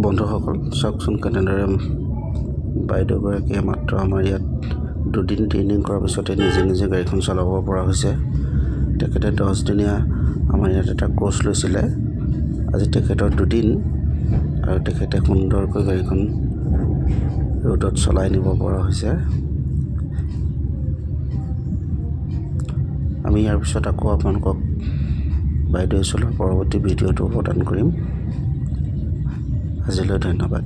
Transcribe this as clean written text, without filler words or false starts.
বন্ধুসকল চাওকচোন কেনেদৰে বাইদেউগৰাকীয়ে মাত্ৰ আমাৰ ইয়াত দুদিন ট্ৰেইনিং কৰাৰ পিছতে নিজে নিজে গাড়ীখন চলাব পৰা হৈছে। তেখেতে 10 দিনীয়া আমাৰ ইয়াত এটা কোৰ্চ লৈছিলে। আজি তেখেতৰ দুদিন আৰু তেখেতে সুন্দৰকৈ গাড়ীখন ৰোডত চলাই নিব পৰা হৈছে। আমি ইয়াৰ পিছত আকৌ আপোনালোকক বাইদেউ চলোৱাৰ পৰৱৰ্তী ভিডিঅ'টো প্ৰদান কৰিম। আজিলৈ ধন্যবাদ।